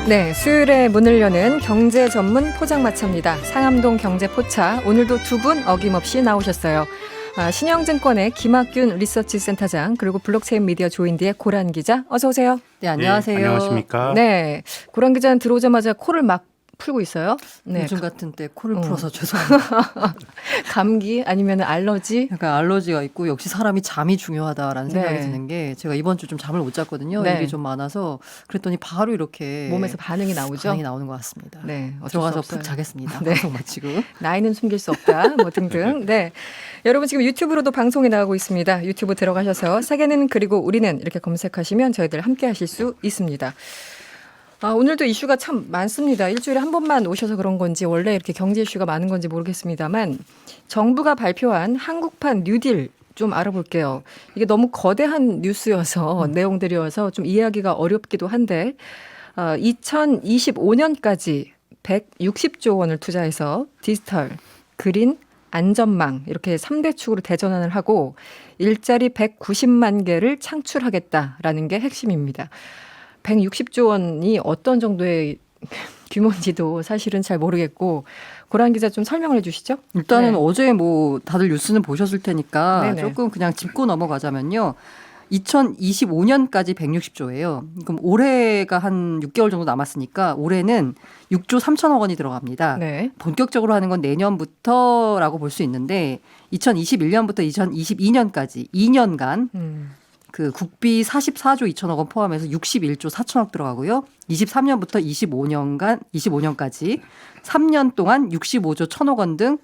네, 수요일에 문을 여는 경제 전문 포장마차입니다. 상암동 경제포차, 오늘도 두 분 어김없이 나오셨어요. 신영증권의 김학균 리서치센터장, 그리고 블록체인 미디어 조인디의 고란 기자, 어서 오세요. 네, 안녕하세요. 네, 안녕하십니까? 네, 고란 기자는 들어오자마자 코를 막 풀고 있어요. 네, 요즘 같은 때 코를 풀어서 죄송합니다. 감기 아니면 알러지? 약간 알러지가 있고 역시 사람이 잠이 중요하다라는 생각이 네. 드는 게 제가 이번 주 좀 잠을 못 잤거든요. 네. 일이 좀 많아서 그랬더니 바로 이렇게 몸에서 반응이 나오죠? 반응이 나오는 것 같습니다. 네, 어쩔 수 들어가서 없어요. 푹 자겠습니다. 네. 방송 마치고. 나이는 숨길 수 없다, 뭐 등등. 네, 여러분 지금 유튜브로도 방송이 나가고 있습니다. 유튜브 들어가셔서 세계는 그리고 우리는 이렇게 검색하시면 저희들 함께 하실 수 있습니다. 오늘도 이슈가 참 많습니다. 일주일에 한 번만 오셔서 그런 건지 원래 이렇게 경제 이슈가 많은 건지 모르겠습니다만 정부가 발표한 한국판 뉴딜 좀 알아볼게요. 이게 너무 거대한 뉴스여서 내용들이어서 좀 이해하기가 어렵기도 한데 2025년까지 160조 원을 투자해서 디지털, 그린, 안전망 이렇게 3대 축으로 대전환을 하고 일자리 190만 개를 창출하겠다라는 게 핵심입니다. 160조 원이 어떤 정도의 규모인지도 사실은 잘 모르겠고 고란 기자 좀 설명을 해 주시죠. 일단은 네. 어제 뭐 다들 뉴스는 보셨을 테니까 네네. 조금 그냥 짚고 넘어가자면요. 2025년까지 160조예요. 그럼 올해가 한 6개월 정도 남았으니까 올해는 6조 3천억 원이 들어갑니다. 네. 본격적으로 하는 건 내년부터라고 볼 수 있는데 2021년부터 2022년까지 2년간 그 국비 44조 2천억 원 포함해서 61조 4천억 들어가고요. 23년부터 25년까지 3년 동안 65조 1천억 원 등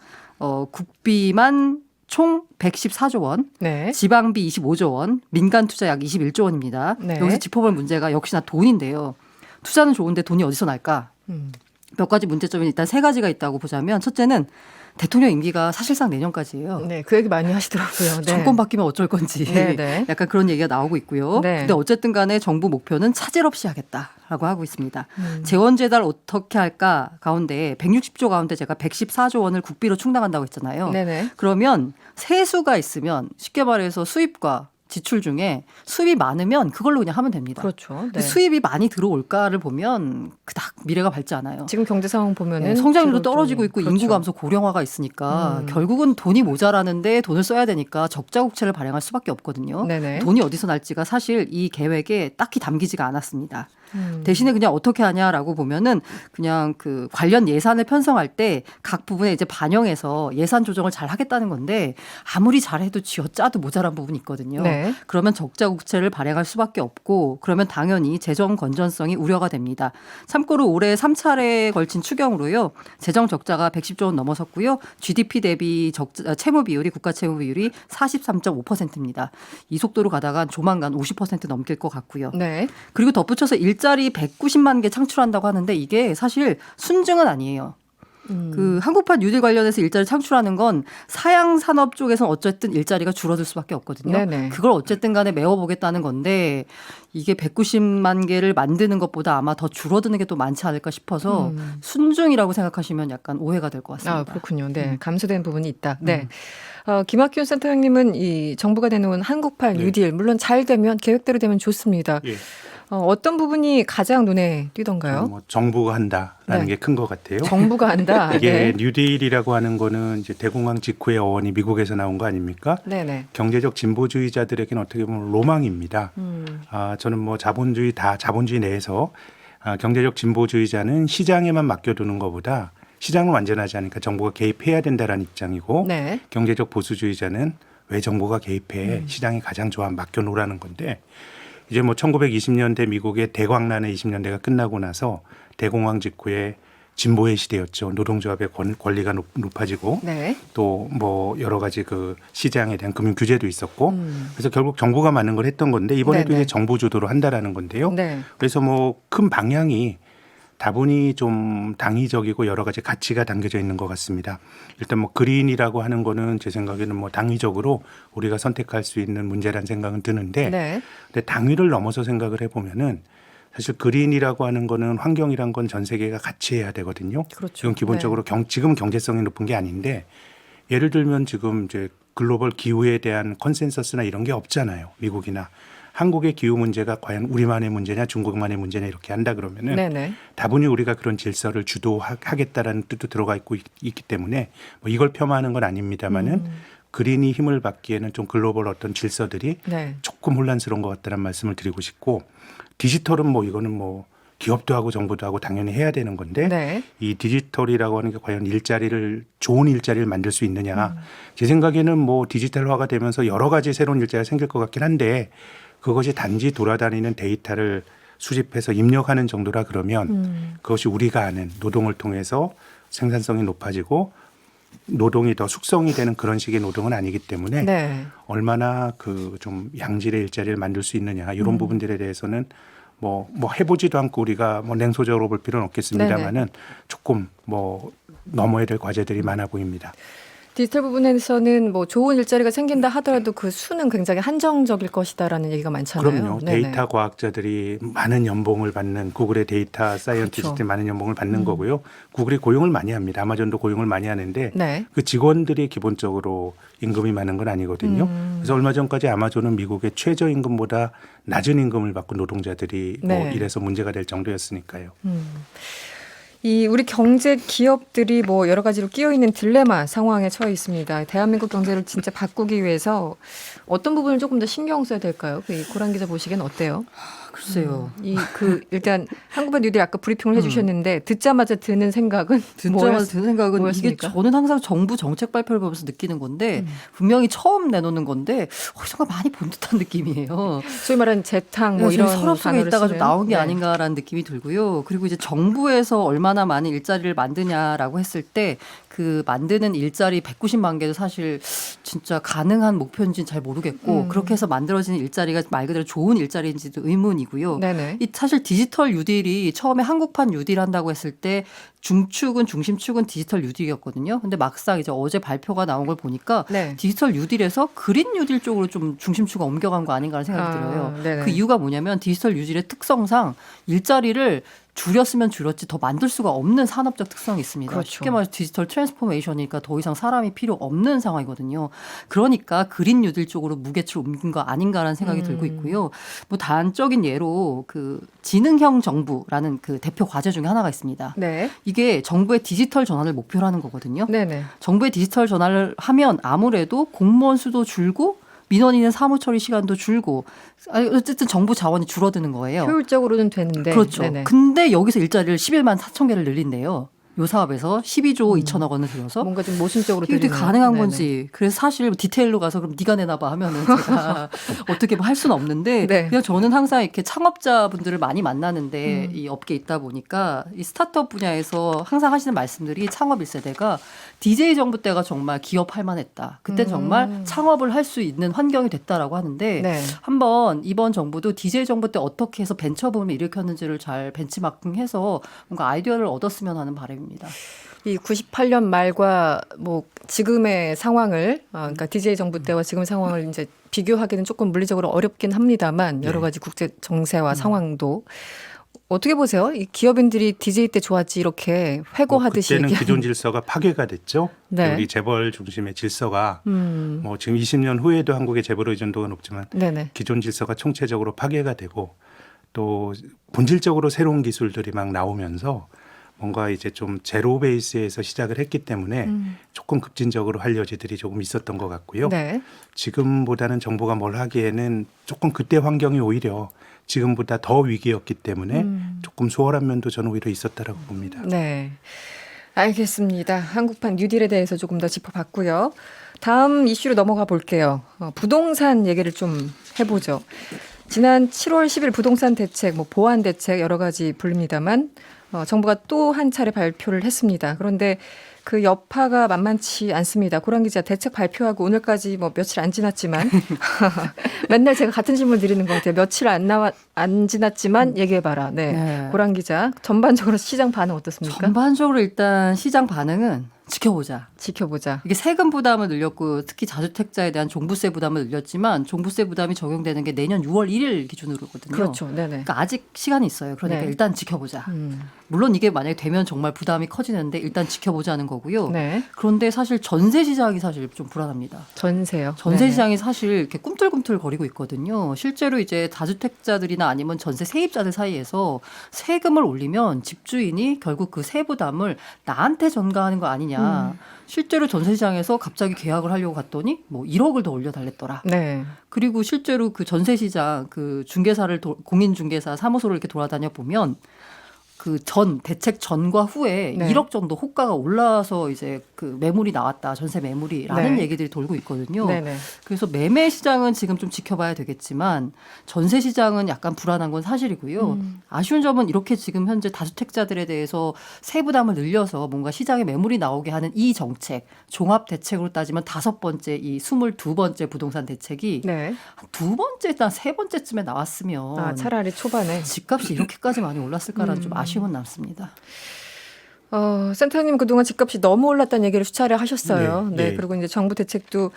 국비만 총 114조 원, 네. 지방비 25조 원, 민간 투자 약 21조 원입니다. 네. 여기서 짚어볼 문제가 역시나 돈인데요. 투자는 좋은데 돈이 어디서 날까? 몇 가지 문제점이 일단 세 가지가 있다고 보자면 첫째는 대통령 임기가 사실상 내년까지예요. 네, 그 얘기 많이 하시더라고요. 네. 정권 바뀌면 어쩔 건지 네, 네. 약간 그런 얘기가 나오고 있고요. 네. 근데 어쨌든 간에 정부 목표는 차질 없이 하겠다라고 하고 있습니다. 재원재달 어떻게 할까 가운데 160조 가운데 제가 114조 원을 국비로 충당한다고 했잖아요. 네네. 그러면 세수가 있으면 쉽게 말해서 수입과 지출 중에 수입이 많으면 그걸로 그냥 하면 됩니다. 그렇죠. 근데 네. 수입이 많이 들어올까를 보면 그닥 미래가 밝지 않아요. 지금 경제 상황 보면은 네, 성장률도 주로 떨어지고 있고 그렇죠. 인구 감소 고령화가 있으니까 결국은 돈이 모자라는데 돈을 써야 되니까 적자 국채를 발행할 수밖에 없거든요. 네네. 돈이 어디서 날지가 사실 이 계획에 딱히 담기지가 않았습니다. 대신에 그냥 어떻게 하냐라고 보면은 그냥 그 관련 예산을 편성할 때 각 부분에 이제 반영해서 예산 조정을 잘 하겠다는 건데 아무리 잘해도 쥐어짜도 모자란 부분이 있거든요. 네. 그러면 적자 국채를 발행할 수밖에 없고 그러면 당연히 재정 건전성이 우려가 됩니다. 참고로 올해 3차례에 걸친 추경으로요. 재정 적자가 110조 원 넘어섰고요. GDP 대비 채무 비율이 국가 채무 비율이 43.5%입니다. 이 속도로 가다가 조만간 50% 넘길 것 같고요. 네. 그리고 덧붙여서 일자리 190만 개 창출한다고 하는데 이게 사실 순증은 아니에요. 그 한국판 뉴딜 관련해서 일자리 창출하는 건 사양 산업 쪽에서는 어쨌든 일자리가 줄어들 수밖에 없거든요. 네네. 그걸 어쨌든 간에 메워보겠다는 건데 이게 190만 개를 만드는 것보다 아마 더 줄어드는 게 또 많지 않을까 싶어서 순증이라고 생각하시면 약간 오해가 될 것 같습니다. 그렇군요. 네. 감소된 부분이 있다. 네. 김학균 센터장님은 이 정부가 내놓은 한국판 네. 뉴딜 물론 잘 되면 계획대로 되면 좋습니다. 예. 어떤 부분이 가장 눈에 띄던가요? 뭐 정부가 한다라는 네. 게 큰 것 같아요. 정부가 한다. 이게 네. 뉴딜이라고 하는 거는 이제 대공황 직후의 어원이 미국에서 나온 거 아닙니까? 네네. 경제적 진보주의자들에게는 어떻게 보면 로망입니다. 저는 뭐 자본주의 내에서 경제적 진보주의자는 시장에만 맡겨두는 것보다 시장을 완전하지 않으니까 정부가 개입해야 된다라는 입장이고 네. 경제적 보수주의자는 왜 정부가 개입해 시장이 가장 좋아 맡겨놓으라는 건데 이제 뭐 1920년대 미국의 대광란의 20년대가 끝나고 나서 대공황 직후에 진보의 시대였죠. 노동조합의 권리가 높아지고 네. 또 뭐 여러 가지 그 시장에 대한 금융 규제도 있었고 그래서 결국 정부가 맞는 걸 했던 건데 이번에도 네네. 이제 정부 주도로 한다라는 건데요. 네. 그래서 뭐 큰 방향이 다분히 좀 당위적이고 여러 가지 가치가 담겨져 있는 것 같습니다. 일단 뭐 그린이라고 하는 거는 제 생각에는 뭐 당위적으로 우리가 선택할 수 있는 문제란 생각은 드는데 네. 근데 당위를 넘어서 생각을 해보면은 사실 그린이라고 하는 거는 환경이란 건 전 세계가 같이 해야 되거든요. 그렇죠. 이건 기본적으로 지금 경제성이 높은 게 아닌데 예를 들면 지금 이제 글로벌 기후에 대한 컨센서스나 이런 게 없잖아요. 미국이나 한국의 기후 문제가 과연 우리만의 문제냐 중국만의 문제냐 이렇게 한다 그러면은 네네. 다분히 우리가 그런 질서를 주도하겠다라는 뜻도 들어가 있기 때문에 뭐 이걸 폄하하는 건 아닙니다만은 그린이 힘을 받기에는 좀 글로벌 어떤 질서들이 네. 조금 혼란스러운 것 같다는 말씀을 드리고 싶고 디지털은 뭐 이거는 뭐 기업도 하고 정부도 하고 당연히 해야 되는 건데 네. 이 디지털이라고 하는 게 과연 좋은 일자리를 만들 수 있느냐. 제 생각에는 뭐 디지털화가 되면서 여러 가지 새로운 일자리가 생길 것 같긴 한데 그것이 단지 돌아다니는 데이터를 수집해서 입력하는 정도라 그러면 그것이 우리가 아는 노동을 통해서 생산성이 높아지고 노동이 더 숙성이 되는 그런 식의 노동은 아니기 때문에 네. 얼마나 그 좀 양질의 일자리를 만들 수 있느냐 이런 부분들에 대해서는 뭐 해보지도 않고 우리가 뭐 냉소적으로 볼 필요는 없겠습니다만은 조금 뭐 넘어야 될 과제들이 많아 보입니다. 디지털 부분에서는 뭐 좋은 일자리가 생긴다 하더라도 그 수는 굉장히 한정적일 것이다라는 얘기가 많잖아요. 그럼요. 네네. 데이터 과학자들이 많은 연봉을 받는 구글의 데이터 사이언티스트들이 그렇죠. 많은 연봉을 받는 거고요. 구글이 고용을 많이 합니다. 아마존도 고용을 많이 하는데 네. 그 직원들이 기본적으로 임금이 많은 건 아니거든요. 그래서 얼마 전까지 아마존은 미국의 최저임금보다 낮은 임금을 받고 노동자들이 뭐 네. 이래서 문제가 될 정도였으니까요. 이 우리 경제 기업들이 뭐 여러 가지로 끼어 있는 딜레마 상황에 처해 있습니다. 대한민국 경제를 진짜 바꾸기 위해서 어떤 부분을 조금 더 신경 써야 될까요? 그 고란 기자 보시기엔 어때요? 글쎄요. 일단 한국의 뉴딜 아까 브리핑을 해주셨는데 듣자마자 드는 생각은 듣자마자 드는 생각은 뭐였습니까? 이게 저는 항상 정부 정책 발표를 보면서 느끼는 건데 분명히 처음 내놓는 건데 어디선가 많이 본 듯한 느낌이에요. 소위 말하는 재탕 뭐 이런 이런 서랍 속에 단어를 있다가 좀 쓰는. 나온 게 네. 아닌가라는 느낌이 들고요. 그리고 이제 정부에서 얼마나 많은 일자리를 만드냐라고 했을 때 그 만드는 일자리 190만 개도 사실 진짜 가능한 목표인지는 잘 모르겠고 그렇게 해서 만들어지는 일자리가 말 그대로 좋은 일자리인지도 의문이고요. 네네. 이 사실 디지털 뉴딜이 처음에 한국판 뉴딜 한다고 했을 때 중축은 중심축은 디지털 뉴딜이었거든요. 근데 막상 이제 어제 발표가 나온 걸 보니까 네. 디지털 뉴딜에서 그린 뉴딜 쪽으로 좀 중심축가 옮겨간 거 아닌가라는 생각이 들어요. 네네. 그 이유가 뭐냐면 디지털 뉴딜의 특성상 일자리를 줄였으면 줄였지 더 만들 수가 없는 산업적 특성이 있습니다. 그렇죠. 쉽게 말해서 디지털 트랜스포메이션이니까 더 이상 사람이 필요 없는 상황이거든요. 그러니까 그린 뉴딜 쪽으로 무게추를 옮긴 거 아닌가라는 생각이 들고 있고요. 뭐 단적인 예로 그 지능형 정부라는 그 대표 과제 중에 하나가 있습니다. 네. 이게 정부의 디지털 전환을 목표로 하는 거거든요. 네네. 정부의 디지털 전환을 하면 아무래도 공무원 수도 줄고 민원인의 사무 처리 시간도 줄고 어쨌든 정부 자원이 줄어드는 거예요. 효율적으로는 되는데. 그렇죠. 네네. 근데 여기서 일자리를 11만 4천 개를 늘린대요. 요 사업에서 12조 2천억 원을 들여서 뭔가 좀 모순적으로 이게 어떻게 들리는. 가능한 네네. 건지. 그래서 사실 디테일로 가서 그럼 네가 내놔봐 하면은 제가 어떻게 뭐 할 수는 없는데 네. 그냥 저는 항상 이렇게 창업자분들을 많이 만나는데 이 업계에 있다 보니까 이 스타트업 분야에서 항상 하시는 말씀들이 창업 1세대가 DJ 정부 때가 정말 기업할 만했다. 그때 정말 창업을 할 수 있는 환경이 됐다라고 하는데 네. 한번 이번 정부도 DJ 정부 때 어떻게 해서 벤처붐을 일으켰는지를 잘 벤치마킹해서 뭔가 아이디어를 얻었으면 하는 바람입니다. 이 98년 말과 뭐 지금의 상황을 그러니까 DJ 정부 때와 지금 상황을 이제 비교하기는 조금 물리적으로 어렵긴 합니다만 여러 가지 국제 정세와 상황도 어떻게 보세요? 이 기업인들이 DJ 때 좋았지 이렇게 회고하듯이 그때는 얘기하는. 기존 질서가 파괴가 됐죠. 네. 우리 재벌 중심의 질서가 뭐 지금 20년 후에도 한국의 재벌 의존도가 높지만 네네. 기존 질서가 총체적으로 파괴가 되고 또 본질적으로 새로운 기술들이 막 나오면서 뭔가 이제 좀 제로 베이스에서 시작을 했기 때문에 조금 급진적으로 할 여지들이 조금 있었던 것 같고요. 네. 지금보다는 정부가 뭘 하기에는 조금 그때 환경이 오히려 지금보다 더 위기였기 때문에 조금 수월한 면도 저는 오히려 있었다라고 봅니다. 네. 알겠습니다. 한국판 뉴딜에 대해서 조금 더 짚어봤고요. 다음 이슈로 넘어가 볼게요. 부동산 얘기를 좀 해보죠. 지난 7월 10일 부동산 대책, 뭐 보완 대책 여러 가지 불립니다만 정부가 또 한 차례 발표를 했습니다. 그런데 그 여파가 만만치 않습니다. 고란 기자 대책 발표하고 오늘까지 뭐 며칠 안 지났지만 맨날 제가 같은 질문 드리는 것 같아요. 며칠 안 지났지만 얘기해봐라. 네. 네. 고란 기자 전반적으로 시장 반응 어떻습니까? 전반적으로 일단 시장 반응은 지켜보자. 지켜보자. 이게 세금 부담을 늘렸고 특히 다주택자에 대한 종부세 부담을 늘렸지만 종부세 부담이 적용되는 게 내년 6월 1일 기준으로거든요. 그렇죠. 네네. 그러니까 아직 시간이 있어요. 그러니까 네. 일단 지켜보자. 물론 이게 만약에 되면 정말 부담이 커지는데 일단 지켜보자는 거고요. 네. 그런데 사실 전세 시장이 사실 좀 불안합니다. 전세요. 전세 네네. 시장이 사실 이렇게 꿈틀꿈틀 거리고 있거든요. 실제로 이제 다주택자들이나 아니면 전세 세입자들 사이에서 세금을 올리면 집주인이 결국 그 세부담을 나한테 전가하는 거 아니냐. 실제로 전세 시장에서 갑자기 계약을 하려고 갔더니 뭐 1억을 더 올려달랬더라. 네. 그리고 실제로 그 전세 시장 그 중개사를 공인중개사 사무소를 이렇게 돌아다녀 보면 그 대책 전과 후에 네. 1억 정도 호가가 올라서 이제 그 매물이 나왔다. 전세 매물이라는 네. 얘기들이 돌고 있거든요. 네네. 그래서 매매 시장은 지금 좀 지켜봐야 되겠지만 전세 시장은 약간 불안한 건 사실이고요. 아쉬운 점은 이렇게 지금 현재 다주택자들에 대해서 세부담을 늘려서 뭔가 시장에 매물이 나오게 하는 이 정책, 종합 대책으로 따지면 5번째 이 22번째 부동산 대책이 네. 한 2번째, 일단 3번째쯤에 나왔으면 아, 차라리 초반에. 집값이 이렇게까지 많이 올랐을까라는 좀 아쉬움은 남습니다. 센터님 그동안 집값이 너무 올랐다는 얘기를 수차례 하셨어요. 네, 네. 네. 그리고 이제 정부 대책도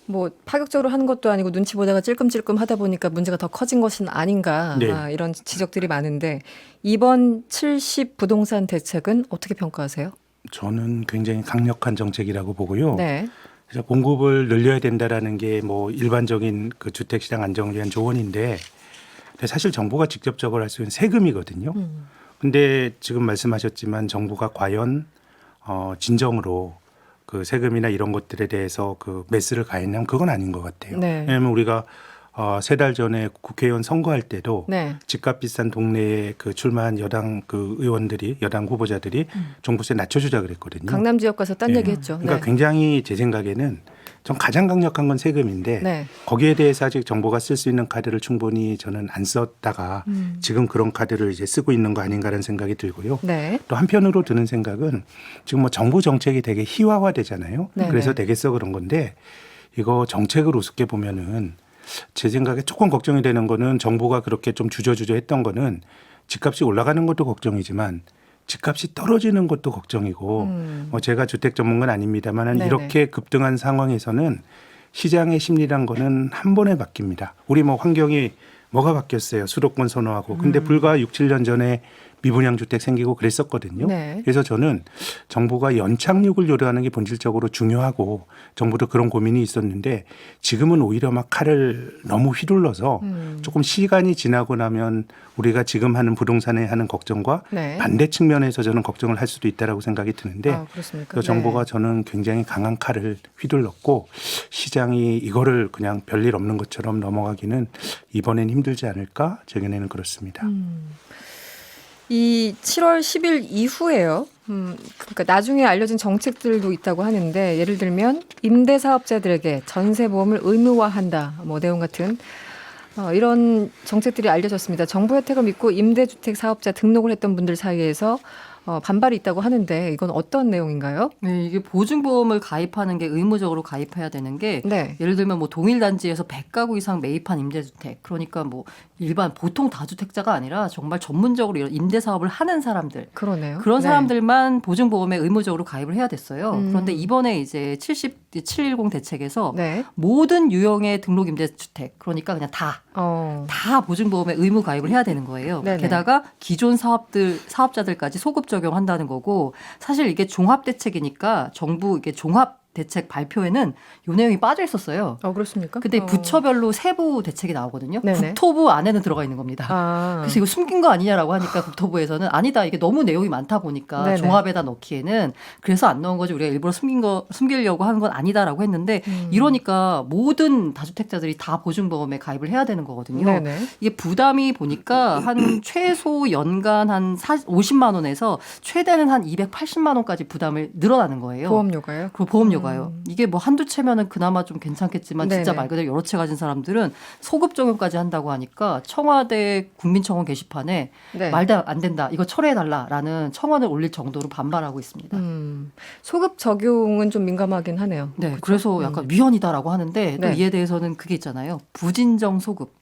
뭐 파격적으로 하는 것도 아니고 눈치 보다가 찔끔찔끔 하다 보니까 문제가 더 커진 것은 아닌가 네. 이런 지적들이 많은데 이번 70 부동산 대책은 어떻게 평가하세요? 저는 굉장히 강력한 정책이라고 보고요. 네. 그래서 공급을 늘려야 된다라는 게 뭐 일반적인 그 주택 시장 안정을 위한 조언인데 사실 정부가 직접적으로 할 수 있는 세금이거든요. 근데 지금 말씀하셨지만 정부가 과연 진정으로 그 세금이나 이런 것들에 대해서 그 메스를 가했냐면 그건 아닌 것 같아요. 네. 왜냐하면 우리가 3달 전에 국회의원 선거할 때도 네. 집값 비싼 동네에 그 출마한 여당 그 의원들이 여당 후보자들이 종부세 낮춰주자 그랬거든요. 강남 지역 가서 딴 네. 얘기했죠. 그러니까 네. 굉장히 제 생각에는 전 가장 강력한 건 세금인데 네. 거기에 대해서 아직 정부가 쓸 수 있는 카드를 충분히 저는 안 썼다가 지금 그런 카드를 이제 쓰고 있는 거 아닌가라는 생각이 들고요. 네. 또 한편으로 드는 생각은 지금 뭐 정부 정책이 되게 희화화되잖아요. 네네. 그래서 되겠어 그런 건데 이거 정책을 우습게 보면은 제 생각에 조금 걱정이 되는 거는 정부가 그렇게 좀 주저주저 했던 거는 집값이 올라가는 것도 걱정이지만 집값이 떨어지는 것도 걱정이고 뭐 제가 주택 전문가는 아닙니다만 네네. 이렇게 급등한 상황에서는 시장의 심리란 거는 한 번에 바뀝니다. 우리 뭐 환경이 뭐가 바뀌었어요. 수도권 선호하고. 근데 불과 6, 7년 전에 미분양 주택 생기고 그랬었거든요. 네. 그래서 저는 정부가 연착륙을 요구하는 게 본질적으로 중요하고 정부도 그런 고민이 있었는데 지금은 오히려 막 칼을 너무 휘둘러서 조금 시간이 지나고 나면 우리가 지금 하는 부동산에 하는 걱정과 네. 반대 측면에서 저는 걱정을 할 수도 있다라고 생각이 드는데 아, 그렇습니까? 또 정부가 네. 저는 굉장히 강한 칼을 휘둘렀고 시장이 이거를 그냥 별일 없는 것처럼 넘어가기는 이번엔 힘들지 않을까 제 견해는 그렇습니다. 이 7월 10일 이후에요. 그러니까 나중에 알려진 정책들도 있다고 하는데 예를 들면 임대사업자들에게 전세보험을 의무화한다. 뭐 내용 같은 이런 정책들이 알려졌습니다. 정부 혜택을 믿고 임대주택 사업자 등록을 했던 분들 사이에서 반발이 있다고 하는데 이건 어떤 내용인가요? 네, 이게 보증보험을 가입하는 게 의무적으로 가입해야 되는 게 네. 예를 들면 뭐 동일 단지에서 100가구 이상 매입한 임대주택 그러니까 뭐 일반 보통 다주택자가 아니라 정말 전문적으로 이런 임대 사업을 하는 사람들 그러네요. 그런 네. 사람들만 보증보험에 의무적으로 가입을 해야 됐어요. 그런데 이번에 이제 710 대책에서 네. 모든 유형의 등록 임대주택 그러니까 그냥 다 보증보험에 의무 가입을 해야 되는 거예요. 네네. 게다가 기존 사업자들까지 소급 적용한다는 거고 사실 이게 종합 대책이니까 정부 이게 종합 대책 발표에는 요 내용이 빠져 있었어요. 그렇습니까? 근데 부처별로 세부 대책이 나오거든요. 네네. 국토부 안에는 들어가 있는 겁니다. 그래서 이거 숨긴 거 아니냐라고 하니까 국토부에서는 아니다. 이게 너무 내용이 많다 보니까 네네. 종합에다 넣기에는 그래서 안 넣은 거지 우리가 일부러 숨기려고 하는 건 아니다라고 했는데 이러니까 모든 다주택자들이 다 보증보험에 가입을 해야 되는 거거든요. 네네. 이게 부담이 보니까 한 최소 연간 한 50만 원에서 최대는 한 280만 원까지 부담을 늘어나는 거예요. 보험료가요? 그 보험료가요. 이게 뭐 한두 채면은 그나마 좀 괜찮겠지만 진짜 네네. 말 그대로 여러 채 가진 사람들은 소급 적용까지 한다고 하니까 청와대 국민청원 게시판에 네. 말도 안 된다. 이거 철회해달라라는 청원을 올릴 정도로 반발하고 있습니다. 소급 적용은 좀 민감하긴 하네요. 네, 그렇죠? 그래서 약간 위헌이다라고 하는데 또 네. 이에 대해서는 그게 있잖아요. 부진정 소급.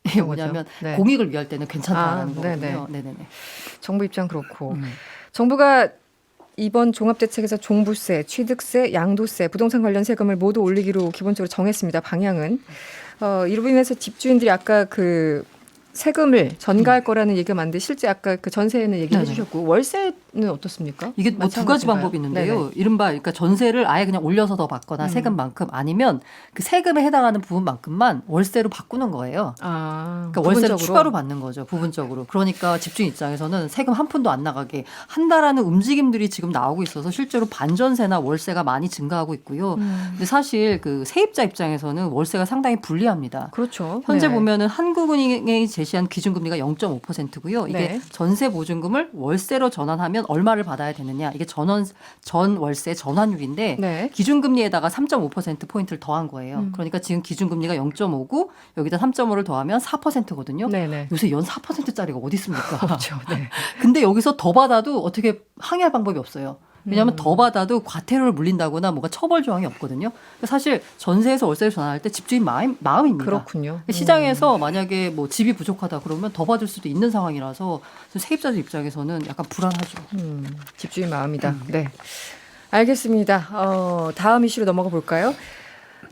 이게 어떤 거죠? 뭐냐면 네. 공익을 위할 때는 괜찮다는 아, 거거든요. 네네. 네네네. 정부 입장 그렇고 정부가 이번 종합대책에서 종부세, 취득세, 양도세, 부동산 관련 세금을 모두 올리기로 기본적으로 정했습니다. 방향은. 이로 인해서 집주인들이 아까 그 세금을 전가할 거라는 얘기가 많은데 실제 아까 그 전세는 얘기해 네네. 주셨고 월세는 어떻습니까? 이게 뭐 두 가지 마찬가지인가요? 방법이 있는데요. 네네. 이른바 그러니까 전세를 아예 그냥 올려서 더 받거나 세금만큼 아니면 그 세금에 해당하는 부분만큼만 월세로 바꾸는 거예요. 아, 그러니까 월세를 부분적으로. 추가로 받는 거죠. 부분적으로. 그러니까 집주인 입장에서는 세금 한 푼도 안 나가게 한다라는 움직임들이 지금 나오고 있어서 실제로 반전세나 월세가 많이 증가하고 있고요. 근데 사실 그 세입자 입장에서는 월세가 상당히 불리합니다. 그렇죠. 현재 네. 보면은 한국은행이 제시한 기준금리가 0.5%고요. 이게 네. 전세 보증금을 월세로 전환하면 얼마를 받아야 되느냐. 이게 전월세 전환율인데 네. 기준금리에다가 3.5% 포인트를 더한 거예요. 그러니까 지금 기준금리가 0.5고 여기다 3.5를 더하면 4%거든요. 네네. 요새 연 4%짜리가 어디 있습니까? 그렇죠. 네. 근데 여기서 더 받아도 어떻게 항의할 방법이 없어요. 왜냐하면 더 받아도 과태료를 물린다거나 뭔가 처벌 조항이 없거든요. 사실 전세에서 월세를 전환할 때 집주인 마음입니다. 그렇군요. 시장에서 만약에 뭐 집이 부족하다 그러면 더 받을 수도 있는 상황이라서 세입자들 입장에서는 약간 불안하죠. 집주인 마음이다. 네. 알겠습니다. 다음 이슈로 넘어가 볼까요?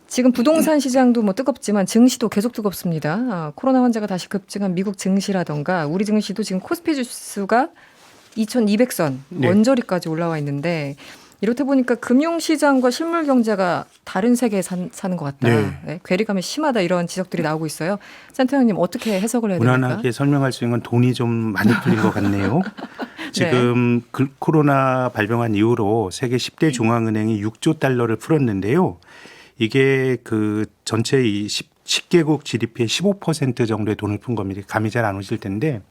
지금 부동산 시장도 뭐 뜨겁지만 증시도 계속 뜨겁습니다. 코로나 환자가 다시 급증한 미국 증시라던가 우리 증시도 지금 코스피 지수가 2200선 네. 원저리까지 올라와 있는데 이렇다 보니까 금융시장과 실물경제가 다른 세계에 사는 것 같다. 네. 네, 괴리감이 심하다 이런 지적들이 나오고 있어요. 센터장님 어떻게 해석을 해야 됩니까? 무난하게 설명할 수 있는 건 돈이 좀 많이 풀린 것 같네요. 지금 코로나 발병한 이후로 세계 10대 중앙은행이 6조 달러를 풀었는데요. 이게 그 전체 이 10개국 GDP의 15% 정도의 돈을 푼 겁니다. 감이 잘 안 오실 텐데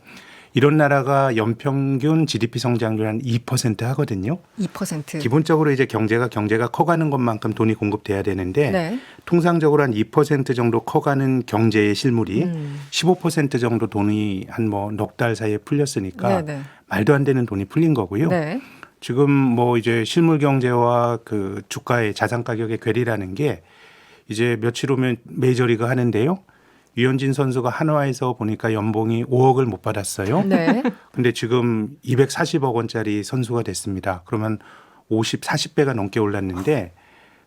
이런 나라가 연평균 GDP 성장률 한 2% 하거든요. 2%. 기본적으로 이제 경제가 커가는 것만큼 돈이 공급돼야 되는데 네. 통상적으로 한 2% 정도 커가는 경제의 실물이 15% 정도 돈이 한 뭐 넉 달 사이에 풀렸으니까 네네. 말도 안 되는 돈이 풀린 거고요. 네. 지금 뭐 이제 실물 경제와 그 주가의 자산 가격의 괴리라는 게 이제 며칠 후면 메이저리그 하는데요. 유현진 선수가 한화에서 보니까 연봉이 5억을 못 받았어요. 네. 근데 지금 240억 원짜리 선수가 됐습니다. 그러면 40배가 넘게 올랐는데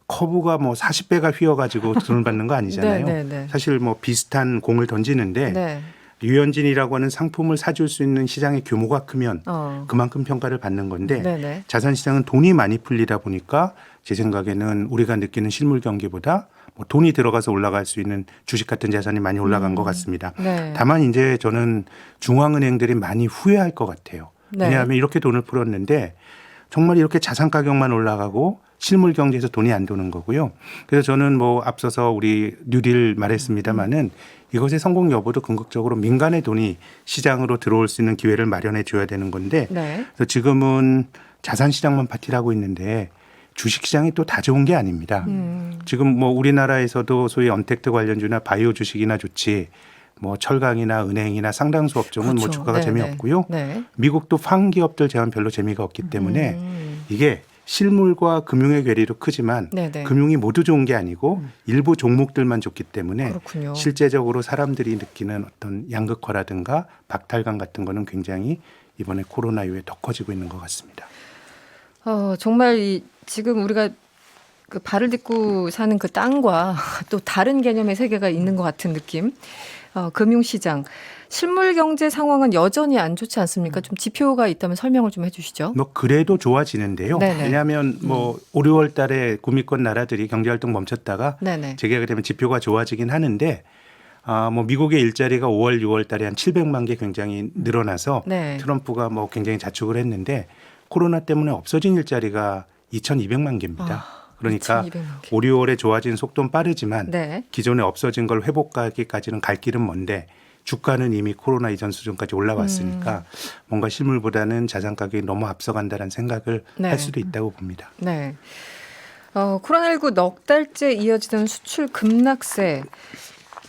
커브가 뭐 40배가 휘어가지고 돈을 받는 거 아니잖아요. 네, 네, 네. 사실 뭐 비슷한 공을 던지는데 네. 유현진이라고 하는 상품을 사줄 수 있는 시장의 규모가 크면 그만큼 평가를 받는 건데 네네. 자산시장은 돈이 많이 풀리다 보니까 제 생각에는 우리가 느끼는 실물 경기보다 뭐 돈이 들어가서 올라갈 수 있는 주식 같은 자산이 많이 올라간 것 같습니다. 네. 다만 이제 저는 중앙은행들이 많이 후회할 것 같아요. 네. 왜냐하면 이렇게 돈을 풀었는데 정말 이렇게 자산 가격만 올라가고 실물 경제에서 돈이 안 도는 거고요. 그래서 저는 뭐 앞서서 우리 뉴딜 말했습니다마는 이것의 성공 여부도 궁극적으로 민간의 돈이 시장으로 들어올 수 있는 기회를 마련해 줘야 되는 건데 네. 그래서 지금은 자산 시장만 파티를 하고 있는데 주식 시장이 또 다 좋은 게 아닙니다. 지금 뭐 우리나라에서도 소위 언택트 관련주나 바이오 주식이나 좋지 뭐 철강이나 은행이나 상당수 업종은 뭐 그렇죠. 주가가 네, 재미없고요. 네. 미국도 팡 기업들 제한 별로 재미가 없기 때문에 이게 실물과 금융의 괴리도 크지만 네네. 금융이 모두 좋은 게 아니고 일부 종목들만 좋기 때문에 그렇군요. 실제적으로 사람들이 느끼는 어떤 양극화라든가 박탈감 같은 거는 굉장히 이번에 코로나 이후에 더 커지고 있는 것 같습니다. 정말 지금 우리가 그 발을 딛고 사는 그 땅과 또 다른 개념의 세계가 있는 것 같은 느낌. 금융시장. 실물 경제 상황은 여전히 안 좋지 않습니까? 좀 지표가 있다면 설명을 좀 해주시죠. 뭐 그래도 좋아지는데요. 네네. 왜냐하면 뭐 5, 6월 달에 구미권 나라들이 경제활동 멈췄다가 네네. 재개가 되면 지표가 좋아지긴 하는데 뭐 미국의 일자리가 5월, 6월 달에 한 700만 개 굉장히 늘어나서 네. 트럼프가 뭐 굉장히 자축을 했는데 코로나 때문에 없어진 일자리가 2,200만 개입니다. 그러니까 2,200만 개. 5, 6월에 좋아진 속도는 빠르지만 네. 기존에 없어진 걸 회복하기까지는 갈 길은 먼데 주가는 이미 코로나 이전 수준까지 올라왔으니까 뭔가 실물보다는 자산 가격이 너무 앞서간다는 생각을 네. 할 수도 있다고 봅니다. 네. 코로나19 넉 달째 이어지던 수출 급락세.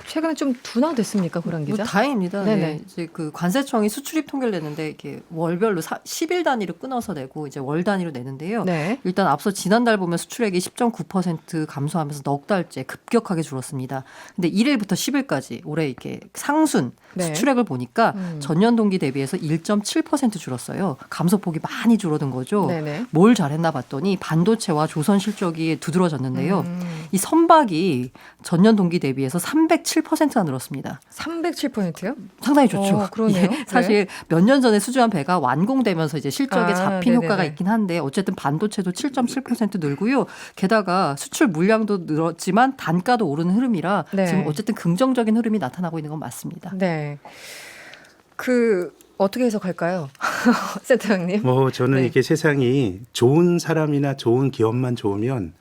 최근에 좀 둔화됐습니까, 고란 기자? 다행입니다. 네네. 네. 이제 그 관세청이 수출입 통계를 내는데 이렇게 월별로 10일 단위로 끊어서 내고 이제 월 단위로 내는데요. 네. 일단 앞서 지난달 보면 수출액이 10.9% 감소하면서 넉 달째 급격하게 줄었습니다. 근데 1일부터 10일까지 올해 이렇게 상순 네. 수출액을 보니까 전년 동기 대비해서 1.7% 줄었어요. 감소폭이 많이 줄어든 거죠. 네네. 뭘 잘했나 봤더니 반도체와 조선 실적이 두드러졌는데요. 이 선박이 전년 동기 대비해서 307%나 늘었습니다. 307%요? 상당히 좋죠. 그러네요. 예, 사실 몇 년 전에 수주한 배가 완공되면서 이제 실적에 잡힌 네네네. 효과가 있긴 한데 어쨌든 반도체도 7.7% 늘고요. 게다가 수출 물량도 늘었지만 단가도 오르는 흐름이라 네. 지금 어쨌든 긍정적인 흐름이 나타나고 있는 건 맞습니다. 네. 어떻게 해석할까요? 센터장님. 뭐 저는 네. 이게 세상이 좋은 사람이나 좋은 기업만 좋으면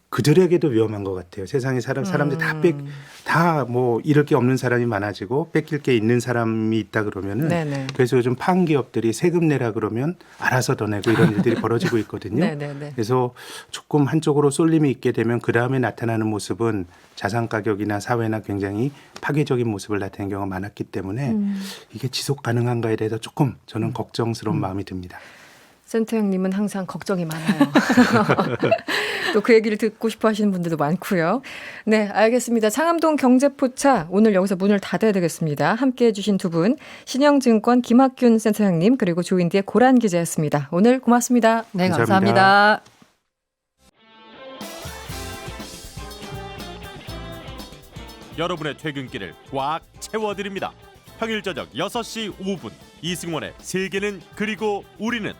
그들에게도 위험한 것 같아요. 세상에 사람들 다 뭐 잃을 게 없는 사람이 많아지고 뺏길 게 있는 사람이 있다 그러면은 네네. 그래서 요즘 파은 기업들이 세금 내라 그러면 알아서 더 내고 이런 일들이 벌어지고 있거든요. 네네네. 그래서 조금 한쪽으로 쏠림이 있게 되면 그 다음에 나타나는 모습은 자산 가격이나 사회나 굉장히 파괴적인 모습을 나타내는 경우가 많았기 때문에 이게 지속 가능한가에 대해서 조금 저는 걱정스러운 마음이 듭니다. 센터장님은 항상 걱정이 많아요. 또 그 얘기를 듣고 싶어 하시는 분들도 많고요. 네, 알겠습니다. 상암동 경제포차 오늘 여기서 문을 닫아야 되겠습니다. 함께해 주신 두 분, 신영증권 김학균 센터장님 그리고 조인디의 고란 기자였습니다. 오늘 고맙습니다. 네, 감사합니다. 감사합니다. 여러분의 퇴근길을 꽉 채워드립니다. 평일 저녁 6시 5분 이승원의 세계는 그리고 우리는